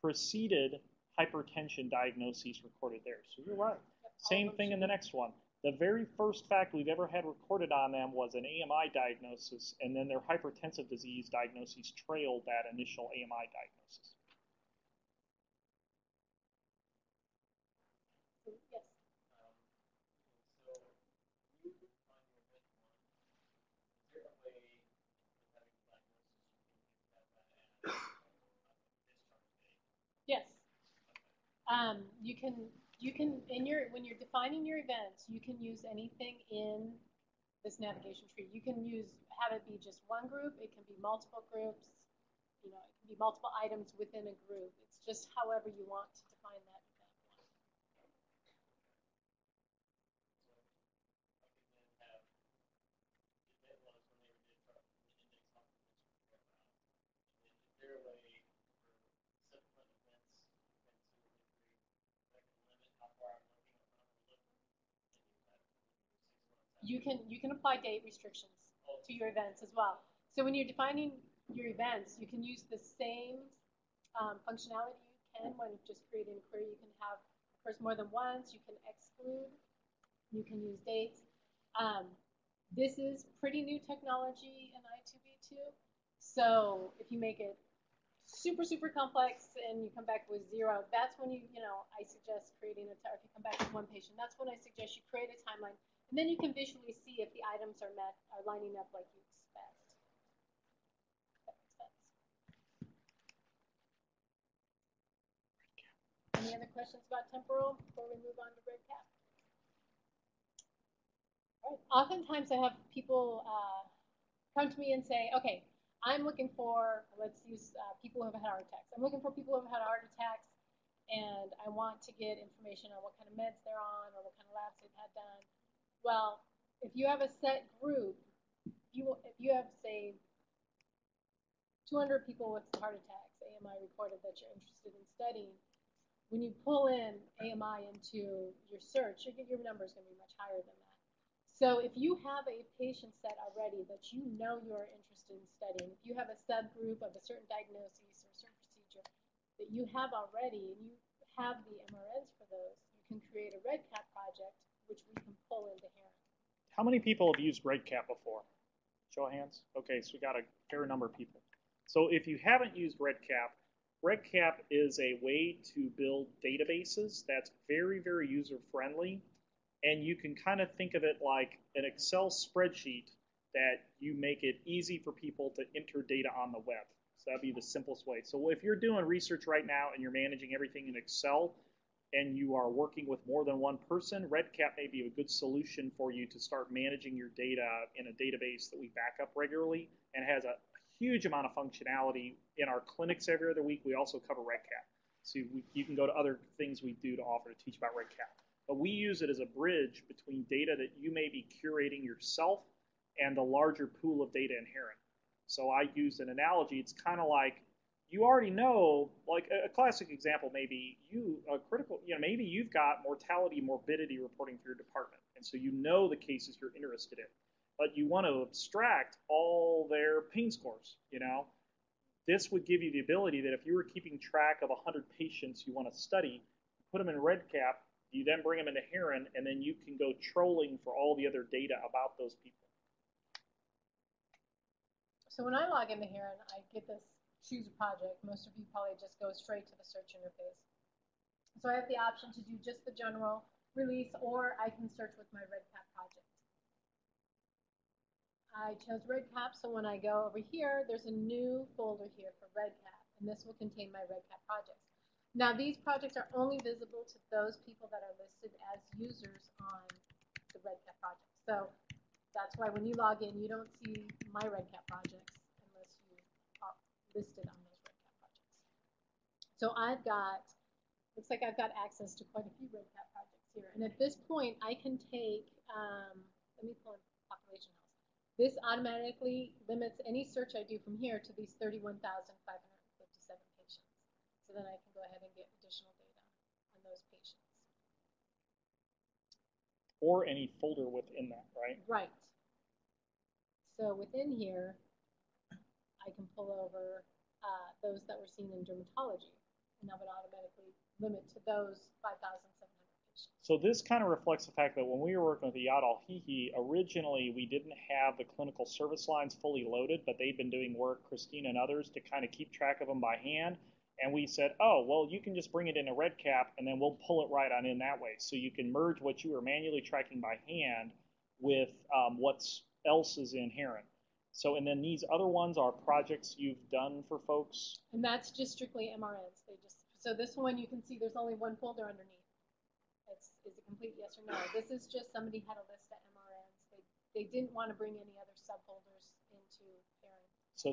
Speaker 2: preceded hypertension diagnoses recorded there. So you're right. Same thing in the next one. The very first fact we've ever had recorded on them was an AMI diagnosis, and then their hypertensive disease diagnoses trailed that initial AMI diagnosis.
Speaker 1: Yes.
Speaker 3: So you find your event one. Is there a way in having diagnosis you can have that as discharge date?
Speaker 1: Yes. You can when you're defining your events, you can use anything in this navigation tree. You can have it be just one group. It can be multiple groups. It can be multiple items within a group. It's just however you want to define that event. You can apply date restrictions to your events as well. So when you're defining your events, you can use the same functionality you can when just creating a query. You can have occurs more than once. You can exclude. You can use dates. This is pretty new technology in I2B2. So if you make it super, super complex and you come back with 0, that's when I suggest creating if you come back with one patient, that's when I suggest you create a timeline. And then you can visually see if the items are lining up like you expect. That makes sense. Any other questions about temporal before we move on to REDCap? All right. Oftentimes I have people come to me and say, okay, I'm looking for, let's use people who have had heart attacks. I'm looking for people who have had heart attacks, and I want to get information on what kind of meds they're on or what kind of labs they've had done. Well, if you have a set group, if you have, say, 200 people with heart attacks, AMI recorded that you're interested in studying, when you pull in AMI into your search, your number is going to be much higher than that. So if you have a patient set already that you know you're interested in studying, if you have a subgroup of a certain diagnosis or a certain procedure that you have already, and you have the MRNs for those, you can create a REDCap project, which we can pull into HERON.
Speaker 2: How many people have used REDCap before? Show of hands. Okay, so we got a fair number of people. So if you haven't used REDCap, REDCap is a way to build databases that's very, very user-friendly. And you can kind of think of it like an Excel spreadsheet that you make it easy for people to enter data on the web. So that'd be the simplest way. So if you're doing research right now and you're managing everything in Excel and you are working with more than one person, REDCap may be a good solution for you to start managing your data in a database that we back up regularly and has a huge amount of functionality. In our clinics every other week, we also cover REDCap. So you can go to other things we do to offer to teach about REDCap. But we use it as a bridge between data that you may be curating yourself and the larger pool of data in HERON. So I use an analogy. It's kind of like you already know, like a classic example may be maybe you've got mortality, morbidity reporting for your department. And so you know the cases you're interested in. But you want to abstract all their pain scores, This would give you the ability that if you were keeping track of 100 patients you want to study, put them in REDCap, you then bring them into HERON, and then you can go trolling for all the other data about those people.
Speaker 1: So when I log into HERON, I get this choose a project. Most of you probably just go straight to the search interface. So I have the option to do just the general release, or I can search with my REDCap project. I chose REDCap, so when I go over here, there's a new folder here for REDCap, and this will contain my REDCap projects. Now, these projects are only visible to those people that are listed as users on the REDCap project. So that's why when you log in, you don't see my REDCap projects unless you are listed on those REDCap projects. So looks like I've got access to quite a few REDCap projects here. And at this point, I can take, let me pull in population health. This automatically limits any search I do from here to these 31,557 patients. So then I can go ahead and get additional data on those patients.
Speaker 2: Or any folder within that, right?
Speaker 1: Right. So within here, I can pull over those that were seen in dermatology, and that would automatically limit to those 5,700 patients.
Speaker 2: So this kind of reflects the fact that when we were working with the Yadal Hihi, originally we didn't have the clinical service lines fully loaded, but they'd been doing work, Christina and others, to kind of keep track of them by hand. And we said, oh, well, you can just bring it into REDCap, and then we'll pull it right on in that way. So you can merge what you were manually tracking by hand with what else is in HERON. So, and then these other ones are projects you've done for folks?
Speaker 1: And that's just strictly MRNs. So this one, you can see there's only one folder underneath. Is it complete, yes or no? This is just somebody had a list of MRNs. They didn't want to bring any other subfolders into HERON.
Speaker 2: So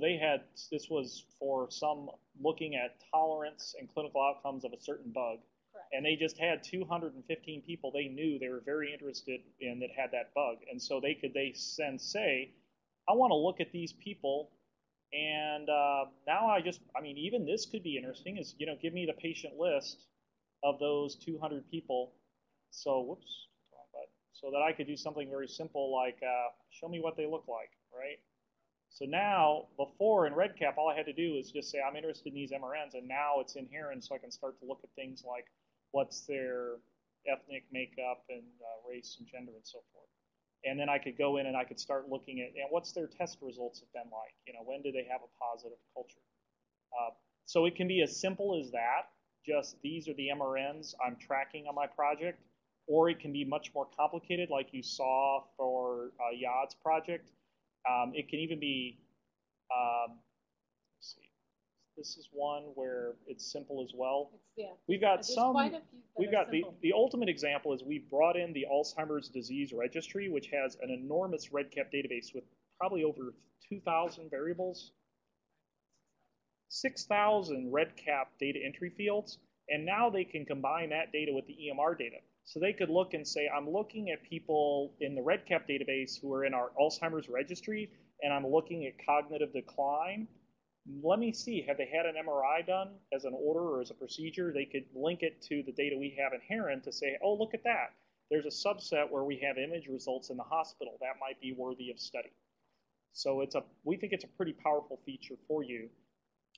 Speaker 2: this was for some looking at tolerance and clinical outcomes of a certain bug.
Speaker 1: Correct.
Speaker 2: And they just had 215 people they knew they were very interested in that had that bug. And so they then say, I want to look at these people, and now even this could be interesting, is, give me the patient list of those 200 people. So, so that I could do something very simple like show me what they look like, right? So now, before in REDCap, all I had to do was just say, I'm interested in these MRNs, and now it's in HERON, so I can start to look at things like what's their ethnic makeup and race and gender and so forth. And then I could go in and I could start looking at, and what's their test results have been like? When do they have a positive culture? So it can be as simple as that, just these are the MRNs I'm tracking on my project, or it can be much more complicated like you saw for Yad's project. It can even be, let's see, this is one where it's simple as well. We've got the ultimate example is we've brought in the Alzheimer's disease registry, which has an enormous REDCap database with probably over 2,000 variables, 6,000 REDCap data entry fields, and now they can combine that data with the EMR data. So they could look and say, I'm looking at people in the REDCap database who are in our Alzheimer's registry, and I'm looking at cognitive decline. Let me see, have they had an MRI done as an order or as a procedure? They could link it to the data we have in HERON to say, oh, look at that. There's a subset where we have image results in the hospital. That might be worthy of study. So we think it's a pretty powerful feature for you.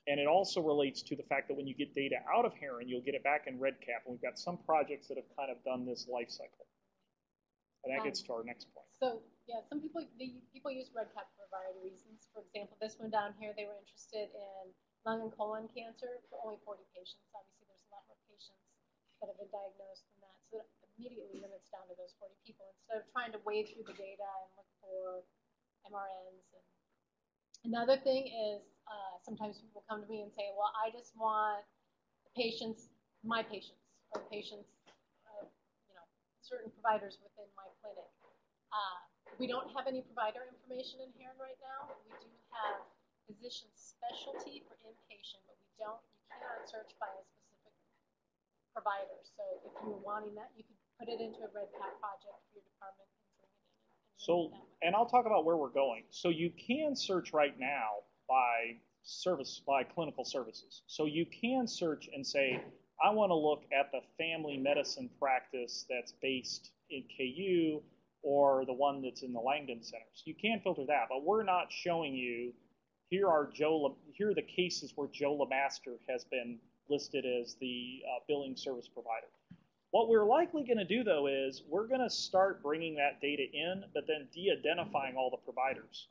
Speaker 2: And it also relates to the fact that when you get data out of HERON, you'll get it back in REDCap. And we've got some projects that have kind of done this life cycle. And that gets to our next point.
Speaker 1: So, yeah, some people use REDCap for a variety of reasons. For example, this one down here, they were interested in lung and colon cancer for only 40 patients. Obviously, there's a lot more patients that have been diagnosed than that. So that immediately limits down to those 40 people instead of trying to wade through the data and look for MRNs. And another thing is sometimes people come to me and say, well, I just want my patients, or patients of certain providers within my clinic. We don't have any provider information in HERON right now. We do have physician specialty for inpatient, but you cannot search by a specific provider. So if you were wanting that, you could put it into a REDCap project for your department and bring it in.
Speaker 2: And I'll talk about where we're going. So you can search right now by clinical services. So you can search and say, I want to look at the family medicine practice that's based in KU or the one that's in the Langdon Centers. You can filter that, but we're not showing you, here are the cases where Joe LeMaster has been listed as the billing service provider. What we're likely going to do, though, is we're going to start bringing that data in, but then de-identifying all the providers.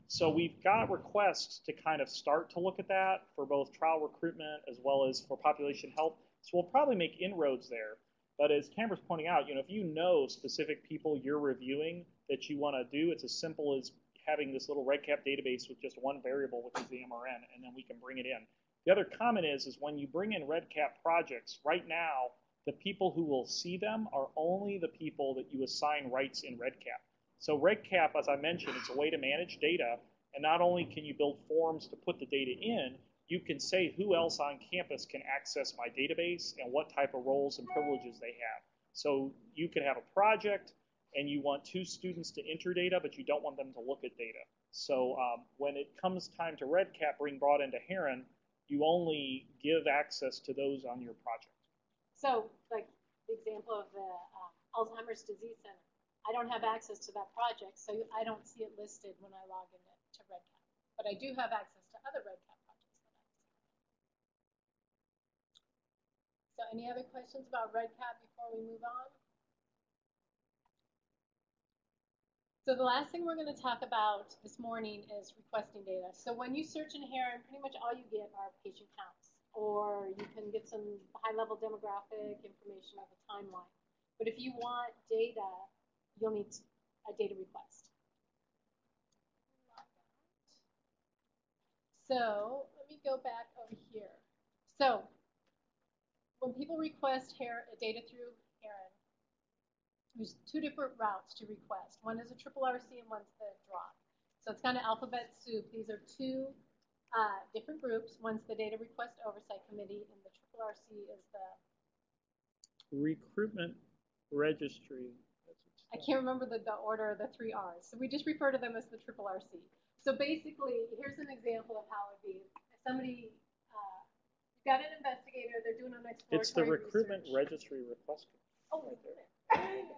Speaker 2: So we've got requests to kind of start to look at that for both trial recruitment as well as for population health. So we'll probably make inroads there. But as Tamara's pointing out, if you know specific people you're reviewing that you want to do, it's as simple as having this little REDCap database with just one variable, which is the MRN, and then we can bring it in. The other comment is when you bring in REDCap projects, right now, the people who will see them are only the people that you assign rights in REDCap. So REDCap, as I mentioned, it's a way to manage data, and not only can you build forms to put the data in, you can say who else on campus can access my database and what type of roles and privileges they have. So you could have a project and you want 2 students to enter data, but you don't want them to look at data. So when it comes time to REDCap being brought into HERON, you only give access to those on your project.
Speaker 1: So, like the example of the Alzheimer's Disease Center, I don't have access to that project, so I don't see it listed when I log in to REDCap. But I do have access to other REDCap projects that I see. So any other questions about REDCap before we move on? So the last thing we're going to talk about this morning is requesting data. So when you search in HERON, pretty much all you get are patient counts, or you can get some high-level demographic information of the timeline. But if you want data, you'll need a data request. So let me go back over here. So when people request data through HERON, there's 2 different routes to request. One is a triple RC and one's the drop. So it's kind of alphabet soup. These are 2 different groups. One's the Data Request Oversight Committee, and the triple RC is the
Speaker 2: Recruitment Registry.
Speaker 1: I can't remember the order of the 3 R's. So we just refer to them as the triple RC. So basically, here's an example of how it would be. If somebody, you've got an investigator, they're doing an exploratory
Speaker 2: It's the Recruitment
Speaker 1: research.
Speaker 2: Registry request.
Speaker 1: Oh, right there.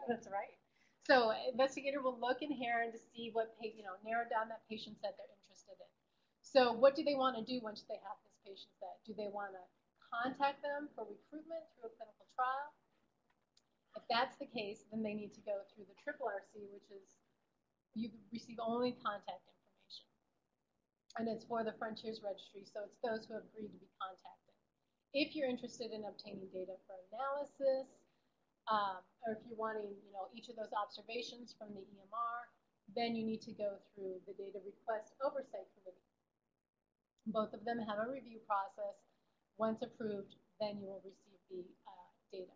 Speaker 1: That's right. So investigator will look in HERON to see what, narrow down that patient set they're interested in. So what do they want to do once they have this patient set? Do they want to contact them for recruitment through a clinical trial? If that's the case, then they need to go through the triple RC, which is you receive only contact information. And it's for the Frontiers Registry, so it's those who have agreed to be contacted. If you're interested in obtaining data for analysis, or if you're wanting, each of those observations from the EMR, then you need to go through the Data Request Oversight Committee. Both of them have a review process. Once approved, then you will receive the data.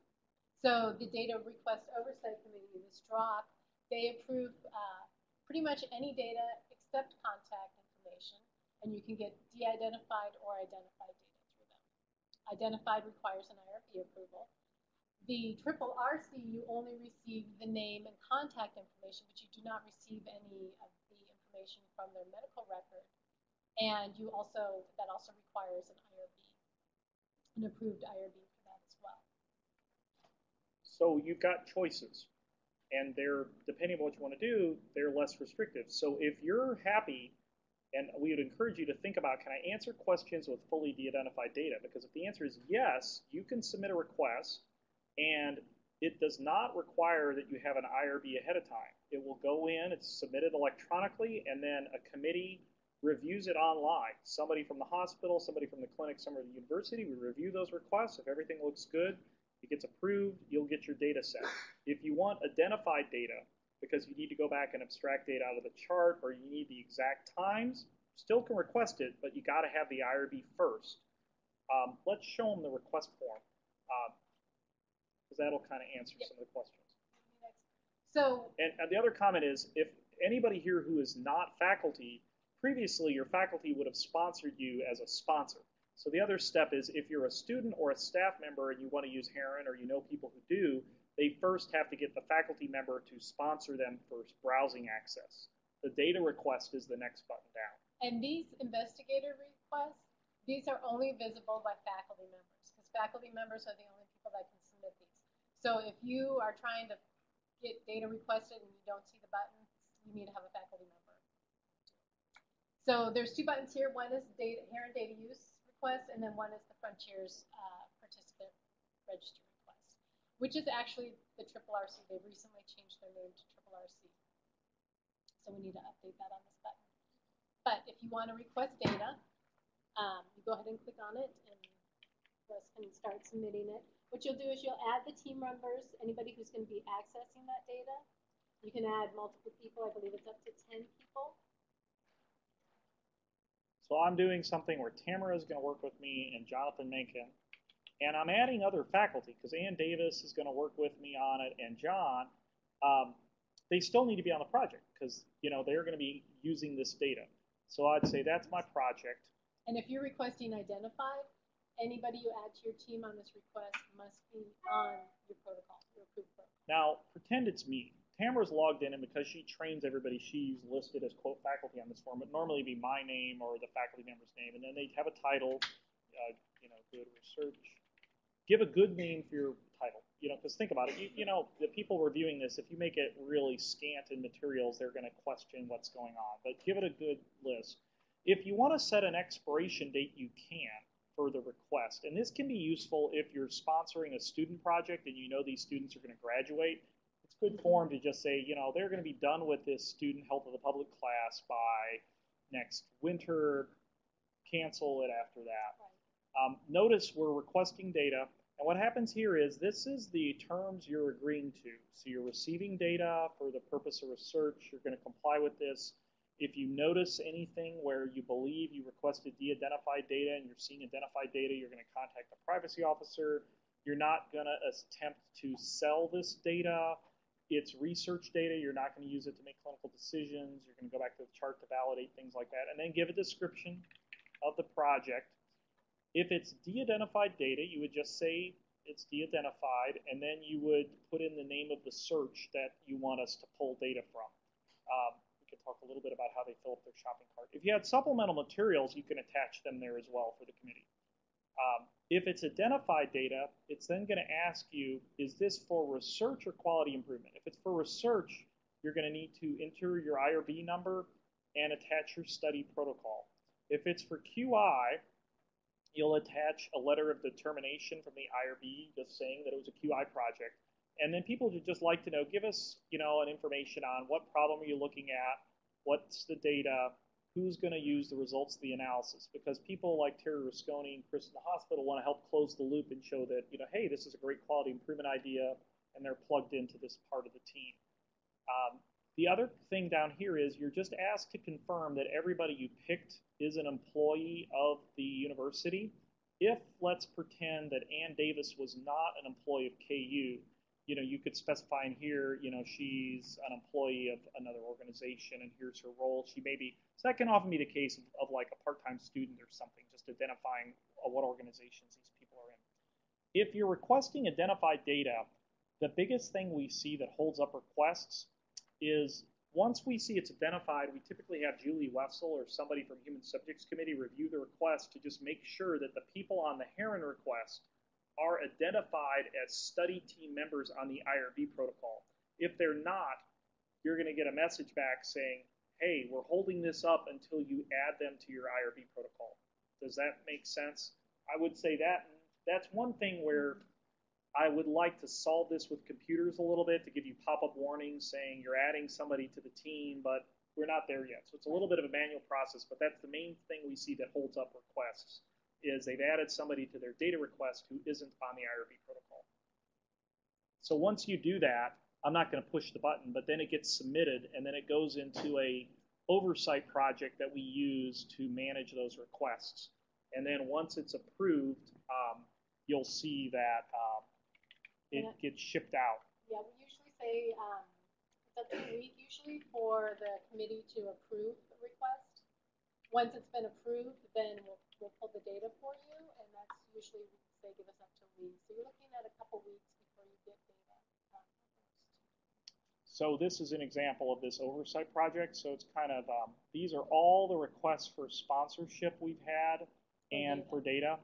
Speaker 1: So the Data Request Oversight Committee, this DROP, they approve pretty much any data except contact information, and you can get de-identified or identified data through them. Identified requires an IRB approval. The triple RC, you only receive the name and contact information, but you do not receive any of the information from their medical record. And that also requires an IRB, an approved IRB for that as well.
Speaker 2: So you've got choices, and they're, depending on what you want to do, they're less restrictive. So if you're happy, and we would encourage you to think about, can I answer questions with fully de-identified data? Because if the answer is yes, you can submit a request, and it does not require that you have an IRB ahead of time. It will go in, it's submitted electronically, and then a committee reviews it online. Somebody from the hospital, somebody from the clinic, somebody from the university, we review those requests. If everything looks good, it gets approved, you'll get your data set. If you want identified data, because you need to go back and abstract data out of the chart, or you need the exact times, still can request it, but you got to have the IRB first. Let's show them the request form. Because that'll kind of answer some of the questions.
Speaker 1: So,
Speaker 2: and the other comment is, if anybody here who is not faculty, previously your faculty would have sponsored you as a sponsor. So the other step is, if you're a student or a staff member and you want to use HERON, or you know people who do, they first have to get the faculty member to sponsor them for browsing access. The data request is the next button down.
Speaker 1: And these investigator requests, these are only visible by faculty members, because faculty members are the only people that can submit these. So if you are trying to get data requested and you don't see the button, you need to have a faculty member. So there's 2 buttons here. One is HERON data use request, and then one is the Frontiers participant registry request, which is actually the triple RC. They've recently changed their name to triple RC. So we need to update that on this button. But if you want to request data, you go ahead and click on it, and Russ can start submitting it. What you'll do is you'll add the team members, anybody who's going to be accessing that data. You can add multiple people. I believe it's up to 10 people.
Speaker 2: So I'm doing something where Tamara is going to work with me and Jonathan Mencken, and I'm adding other faculty because Ann Davis is going to work with me on it, and John. They still need to be on the project because they're going to be using this data. So I'd say that's my project.
Speaker 1: And if you're requesting identified, anybody you add to your team on this request must be on your protocol, your approved protocol.
Speaker 2: Now, pretend it's me. Tamara's logged in, and because she trains everybody, she's listed as, quote, faculty on this form. It'd normally be my name or the faculty member's name, and then they'd have a title, good research. Give a good name for your title, because think about it. The people reviewing this, if you make it really scant in materials, they're going to question what's going on. But give it a good list. If you want to set an expiration date, you can for the request. And this can be useful if you're sponsoring a student project and these students are going to graduate. It's good form to just say, they're going to be done with this student health of the public class by next winter, cancel it after that.
Speaker 1: Right.
Speaker 2: Notice we're requesting data. And what happens here is this is the terms you're agreeing to. So you're receiving data for the purpose of research. You're going to comply with this. If you notice anything where you believe you requested de-identified data and you're seeing identified data, you're going to contact the privacy officer. You're not going to attempt to sell this data. It's research data. You're not going to use it to make clinical decisions. You're going to go back to the chart to validate things like that, and then give a description of the project. If it's de-identified data, you would just say it's de-identified, and then you would put in the name of the search that you want us to pull data from. We can talk a little bit about how they fill up their shopping cart. If you had supplemental materials, you can attach them there as well for the committee. If it's identified data, it's then going to ask you, is this for research or quality improvement? If it's for research, you're going to need to enter your IRB number and attach your study protocol. If it's for QI, you'll attach a letter of determination from the IRB just saying that it was a QI project. And then people would just like to know, give us, an information on what problem are you looking at, what's the data, who's going to use the results of the analysis. Because people like Terry Rusconi and Chris in the hospital want to help close the loop and show that, hey, this is a great quality improvement idea, and they're plugged into this part of the team. The other thing down here is you're just asked to confirm that everybody you picked is an employee of the university. If, let's pretend that Ann Davis was not an employee of KU, you could specify in here, she's an employee of another organization and here's her role. She may be, so that can often be the case of like a part-time student or something, just identifying what organizations these people are in. If you're requesting identified data, the biggest thing we see that holds up requests is once we see it's identified, we typically have Julie Wessel or somebody from Human Subjects Committee review the request to just make sure that the people on the HERON request are identified as study team members on the IRB protocol. If they're not, you're going to get a message back saying, hey, we're holding this up until you add them to your IRB protocol. Does that make sense? I would say that's one thing where I would like to solve this with computers a little bit to give you pop-up warnings saying you're adding somebody to the team, but we're not there yet. So it's a little bit of a manual process, but that's the main thing we see that holds up requests is they've added somebody to their data request who isn't on the IRB protocol. So once you do that, I'm not going to push the button, but then it gets submitted, and then it goes into a oversight project that we use to manage those requests. And then once it's approved, you'll see that it gets shipped out.
Speaker 1: Yeah, we usually say it's up to a week usually for the committee to approve the request. Once it's been approved, then we'll pull the data for you, and that's usually we say give us up to a week. So you're looking at a couple weeks before you get data.
Speaker 2: So this is an example of this oversight project. So it's kind of, these are all the requests for sponsorship we've had and for data.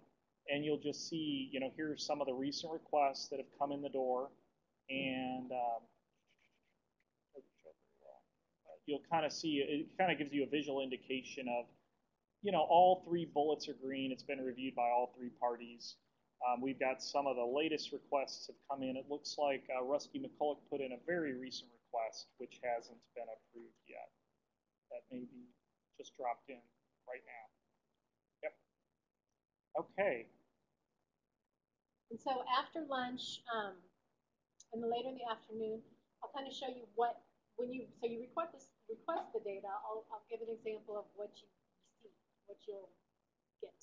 Speaker 2: And you'll just see, here's some of the recent requests that have come in the door. And you'll kind of see, it kind of gives you a visual indication of, all three bullets are green. It's been reviewed by all three parties. We've got some of the latest requests have come in. It looks like Rusty McCulloch put in a very recent request, which hasn't been approved yet. That may be just dropped in right now. Yep. Okay.
Speaker 1: And so after lunch, and later in the afternoon, I'll kind of show you when you request the data. I'll give an example of what you receive, what you'll get.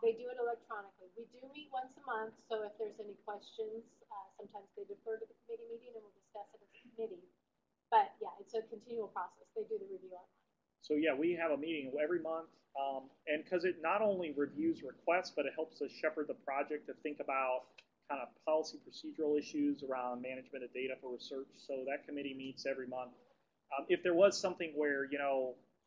Speaker 1: They do it electronically. We do meet once a month, so if there's any questions, sometimes they defer to the committee meeting and we'll discuss it as a committee. But yeah, it's a continual process. They do the review online.
Speaker 2: So yeah, we have a meeting every month, and because it not only reviews requests, but it helps us shepherd the project to think about kind of policy procedural issues around management of data for research. So that committee meets every month. If there was something where,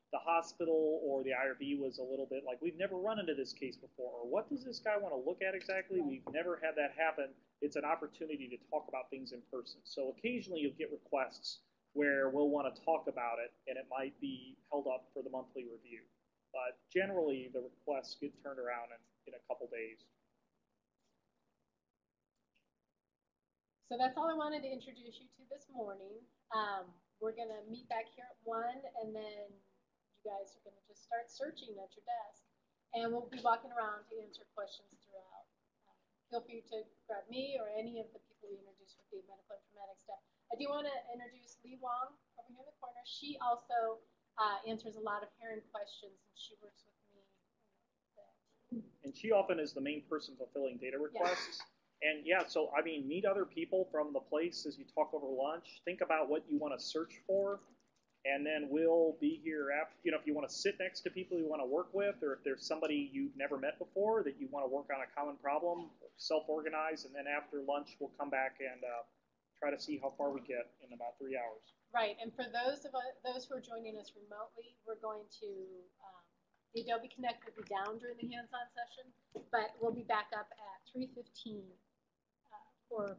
Speaker 2: the hospital or the IRB was a little bit like, we've never run into this case before, or what does this guy want to look at exactly? We've never had that happen. It's an opportunity to talk about things in person. So occasionally you'll get requests where we'll want to talk about it, and it might be held up for the monthly review. But generally, the requests get turned around in a couple days.
Speaker 1: So that's all I wanted to introduce you to this morning. We're going to meet back here at 1, and then you guys are going to just start searching at your desk. And we'll be walking around to answer questions throughout. Feel free to grab me or any of the people we introduced with the medical informatics stuff. I do want to introduce Lee Wong over here in the corner. She also answers a lot of HERON questions, and she works with me.
Speaker 2: And she often is the main person fulfilling data requests. Yeah. And yeah, so I mean, meet other people from the place as you talk over lunch. Think about what you want to search for, and then we'll be here after. If you want to sit next to people you want to work with, or if there's somebody you've never met before that you want to work on a common problem, self-organize, and then after lunch we'll come back and try to see how far we get in about 3 hours.
Speaker 1: Right, and for those who are joining us remotely, we're going to the Adobe Connect will be down during the hands-on session, but we'll be back up at 3:15 for